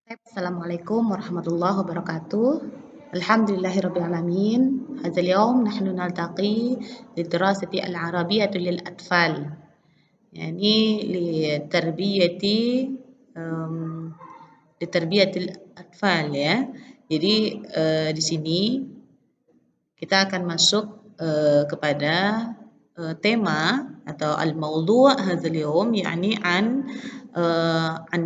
Assalamualaikum warahmatullahi wabarakatuh. Alhamdulillahirrabbilalamin. هذا اليوم نحن نلتقي لدراسة العربية للأطفال يعني لتربية لتربية الأطفال ya. Jadi di sini kita akan masuk kepada tema atau al-mawdu' hadzal yawm yani an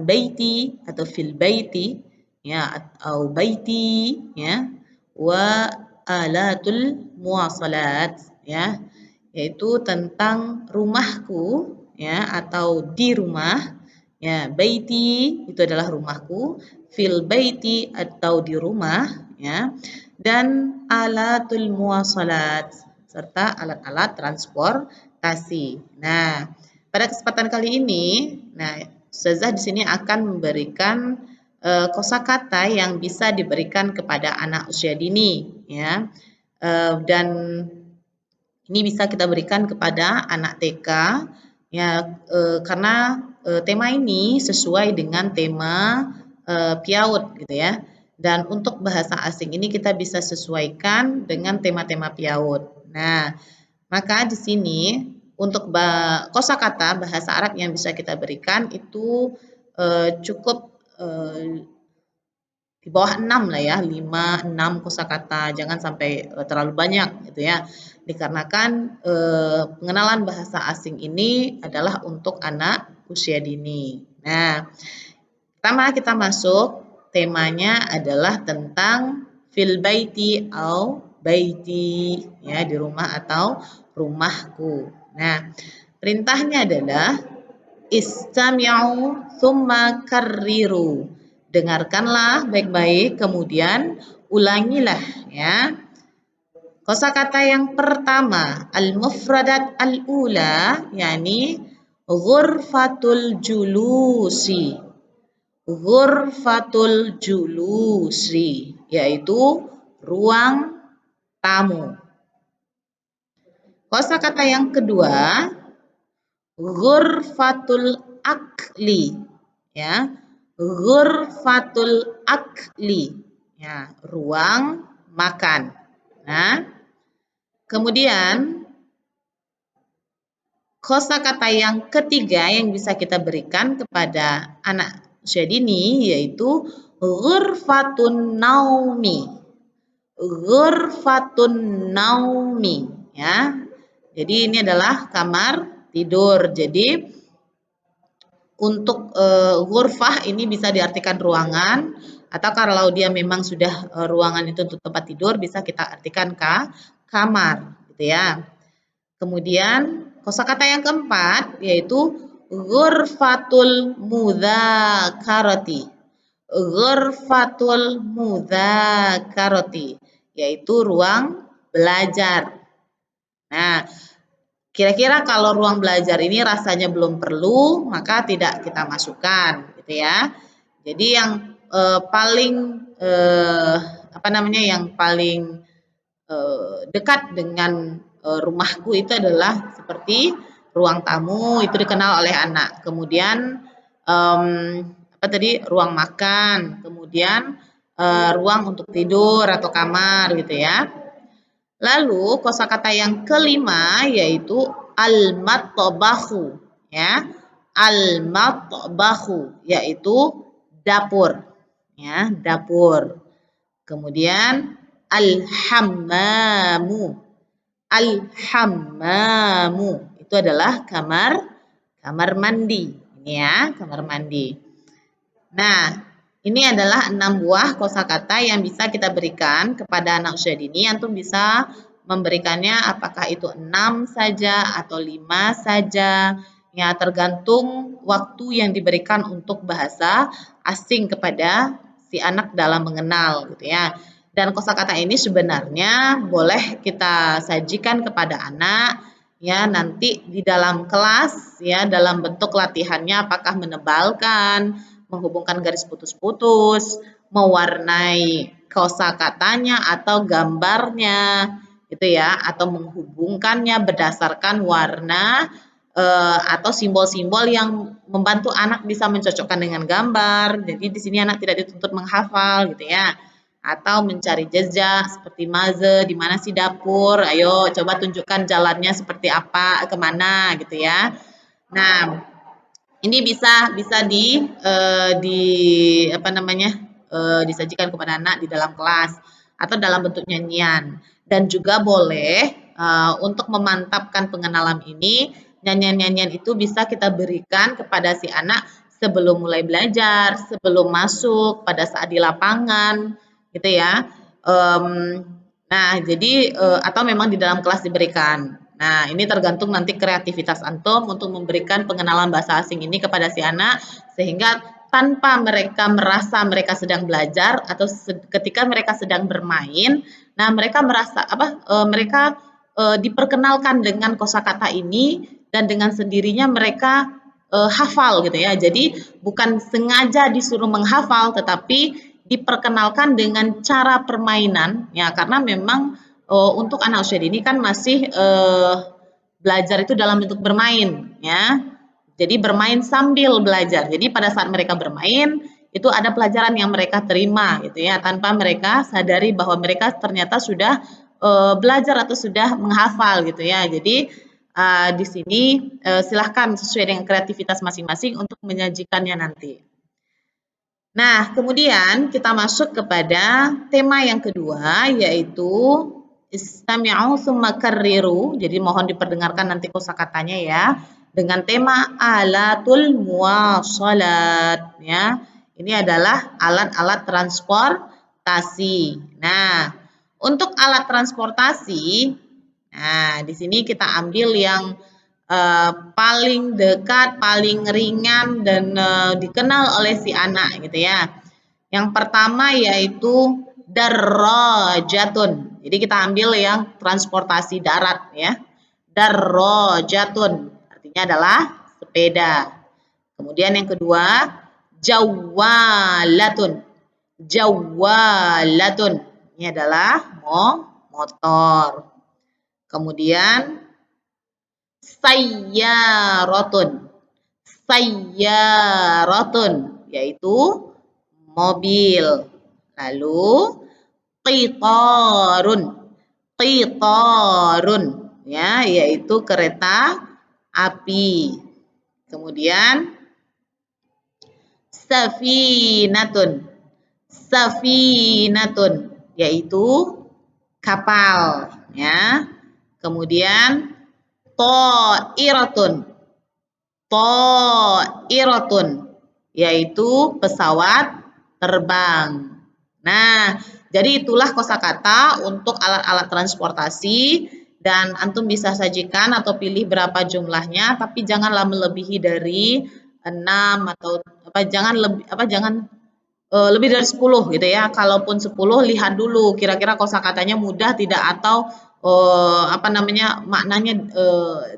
baiti atau fil baiti ya atau baiti ya wa alatul muwasalat ya yaitu tentang rumahku ya atau di rumah ya baiti itu adalah rumahku fil baiti atau di rumah ya dan alatul muwasalat serta alat-alat transportasi. Nah, pada kesempatan kali ini, Ustazah di sini akan memberikan kosakata yang bisa diberikan kepada anak usia dini, ya, dan ini bisa kita berikan kepada anak TK, ya, karena tema ini sesuai dengan tema PIAUD, gitu ya. Dan untuk bahasa asing ini kita bisa sesuaikan dengan tema-tema PIAUD. Nah, maka di sini untuk kosakata bahasa Arab yang bisa kita berikan itu cukup di bawah 6 lah ya, 5, 6 kosakata, jangan sampai terlalu banyak gitu ya. Dikarenakan pengenalan bahasa asing ini adalah untuk anak usia dini. Nah, pertama kita masuk, temanya adalah tentang fil baiti au baiti, ya di rumah atau rumahku. Nah, perintahnya adalah istami'u thumma karriru. Dengarkanlah baik-baik, kemudian ulangilah ya. Kosakata yang pertama, al-mufradat al-ula, yakni ghurfatul julusi. Ghurfatul julusi, yaitu ruang tamu. Kosakata yang kedua, ghurfatul akli, ya. Ghurfatul akli, ya, ruang makan. Nah, kemudian kosakata yang ketiga yang bisa kita berikan kepada anak usia dini yaitu ghurfatun naumi. Ghurfatun naumi ya. Jadi ini adalah kamar tidur. Jadi untuk ghurfah ini bisa diartikan ruangan atau kalau dia memang sudah ruangan itu untuk tempat tidur bisa kita artikan kamar gitu ya. Kemudian kosakata yang keempat yaitu ghurfatul mudzakarati. Ghurfatul mudzakarati yaitu ruang belajar. Nah, kira-kira kalau ruang belajar ini rasanya belum perlu, maka tidak kita masukkan gitu ya. Jadi yang paling yang paling dekat dengan rumahku itu adalah seperti ruang tamu, itu dikenal oleh anak. Kemudian ruang makan, kemudian ruang untuk tidur atau kamar gitu ya. Lalu kosakata yang kelima yaitu al-matbahu ya. Al-matbahu yaitu dapur ya, dapur. Kemudian al-hammamu. Al-hammamu itu adalah kamar mandi. Ini ya, kamar mandi. Nah, ini adalah 6 buah kosakata yang bisa kita berikan kepada anak usia dini. Antum bisa memberikannya apakah itu 6 saja atau 5 saja. Ya, tergantung waktu yang diberikan untuk bahasa asing kepada si anak dalam mengenal gitu ya. Dan kosakata ini sebenarnya boleh kita sajikan kepada anak ya nanti di dalam kelas ya dalam bentuk latihannya apakah menebalkan, menghubungkan garis putus-putus, mewarnai kosakatanya atau gambarnya gitu ya atau menghubungkannya berdasarkan warna atau simbol-simbol yang membantu anak bisa mencocokkan dengan gambar. Jadi di sini anak tidak dituntut menghafal gitu ya. Atau mencari jejak seperti maze, di mana sih dapur? Ayo coba tunjukkan jalannya seperti apa, kemana gitu ya. Nah, ini bisa bisa di apa namanya disajikan kepada anak di dalam kelas atau dalam bentuk nyanyian. Dan juga boleh untuk memantapkan pengenalan ini, nyanyian-nyanyian itu bisa kita berikan kepada si anak sebelum mulai belajar, sebelum masuk, pada saat di lapangan, gitu ya. Nah, jadi atau memang di dalam kelas diberikan. Nah, ini tergantung nanti kreativitas antum untuk memberikan pengenalan bahasa asing ini kepada si anak sehingga tanpa mereka merasa mereka sedang belajar atau ketika mereka sedang bermain, nah mereka merasa mereka diperkenalkan dengan kosakata ini dan dengan sendirinya mereka hafal gitu ya. Jadi bukan sengaja disuruh menghafal tetapi diperkenalkan dengan cara permainan ya karena memang untuk anak usia dini kan masih belajar itu dalam bentuk bermain ya. Jadi bermain sambil belajar. Jadi pada saat mereka bermain itu ada pelajaran yang mereka terima gitu ya tanpa mereka sadari bahwa mereka ternyata sudah belajar atau sudah menghafal gitu ya. Jadi di sini silahkan sesuai dengan kreativitas masing-masing untuk menyajikannya nanti. Nah, kemudian kita masuk kepada tema yang kedua, yaitu istami'u tsumma karriru. Jadi mohon diperdengarkan nanti kosakatanya ya. Dengan tema alatul muwasalat ya. Ini adalah alat-alat transportasi. Nah, untuk alat transportasi, nah di sini kita ambil yang paling dekat, paling ringan dan dikenal oleh si anak gitu ya. Yang pertama yaitu darrajatun. Jadi kita ambil yang transportasi darat ya. Darrajatun artinya adalah sepeda. Kemudian yang kedua jawalatun. Jawalatun ini adalah motor. Kemudian sayyaratun. Sayyaratun yaitu mobil. Lalu qitarun. Qitarun ya yaitu kereta api. Kemudian safinatun. Safinatun yaitu kapal ya. Kemudian ta'iratun. Ta'iratun yaitu pesawat terbang. Nah, jadi itulah kosakata untuk alat-alat transportasi dan antum bisa sajikan atau pilih berapa jumlahnya tapi janganlah melebihi dari 6 atau jangan lebih dari 10 gitu ya. Kalaupun 10 lihat dulu kira-kira kosakatanya mudah tidak atau maknanya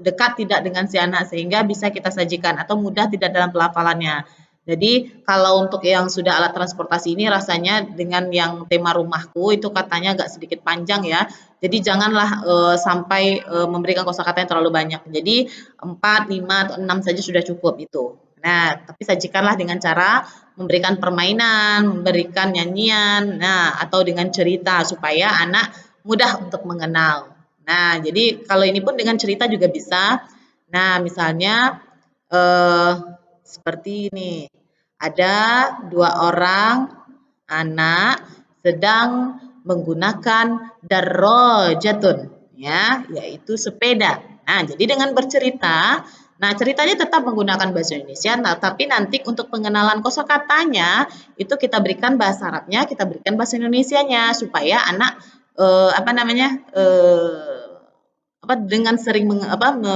dekat tidak dengan si anak sehingga bisa kita sajikan atau mudah tidak dalam pelafalannya. Jadi kalau untuk yang sudah alat transportasi ini rasanya dengan yang tema rumahku itu katanya agak sedikit panjang ya. Jadi janganlah sampai memberikan kosakata yang terlalu banyak. Jadi 4, 5 atau 6 saja sudah cukup itu. Nah, tapi sajikanlah dengan cara memberikan permainan, memberikan nyanyian, nah atau dengan cerita supaya anak mudah untuk mengenal. Nah, jadi kalau ini pun dengan cerita juga bisa. Nah, misalnya seperti ini. Ada 2 orang anak sedang menggunakan darrajatun ya, yaitu sepeda. Nah, jadi dengan bercerita, nah ceritanya tetap menggunakan bahasa Indonesia, nah, tapi nanti untuk pengenalan kosakatanya itu kita berikan bahasa Arabnya, kita berikan bahasa Indonesianya supaya anak dengan sering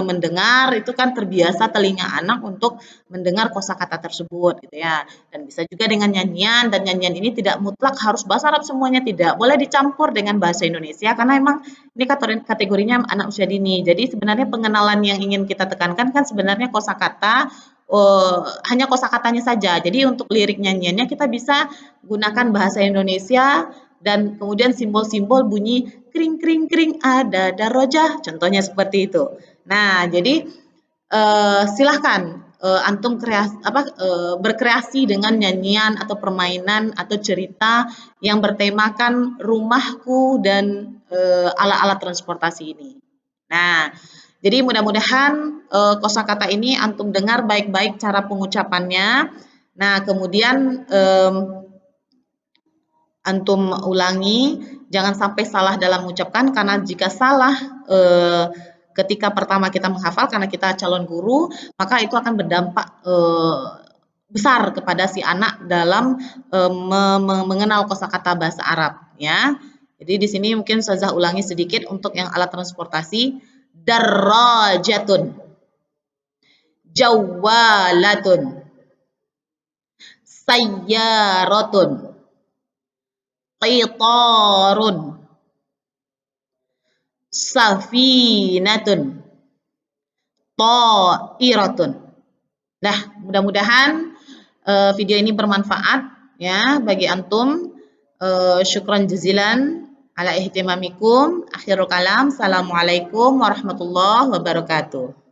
mendengar itu kan terbiasa telinga anak untuk mendengar kosakata tersebut gitu ya. Dan bisa juga dengan nyanyian dan nyanyian ini tidak mutlak harus bahasa Arab semuanya tidak. Boleh dicampur dengan bahasa Indonesia karena memang ini kategorinya anak usia dini. Jadi sebenarnya pengenalan yang ingin kita tekankan kan sebenarnya kosakata hanya kosakatanya saja. Jadi untuk lirik nyanyiannya kita bisa gunakan bahasa Indonesia dan kemudian simbol-simbol bunyi kring kring kring ada darojah contohnya seperti itu. Nah, jadi silahkan antum berkreasi dengan nyanyian atau permainan atau cerita yang bertemakan rumahku dan alat-alat transportasi ini. Nah, jadi mudah-mudahan kosakata ini antum dengar baik-baik cara pengucapannya. Nah, kemudian antum ulangi, jangan sampai salah dalam mengucapkan, karena jika salah ketika pertama kita menghafal karena kita calon guru, maka itu akan berdampak besar kepada si anak dalam mengenal kosakata bahasa Arab, ya. Jadi di sini mungkin Ustazah ulangi sedikit untuk yang alat transportasi. Darrajatun, jawalatun, sayyaratun, qitarun, safinatun, ta'iratun. Nah, mudah-mudahan video ini bermanfaat ya bagi antum. Syukran jazilan ala ihtimamikum. Akhirul kalam. Assalamualaikum warahmatullahi wabarakatuh.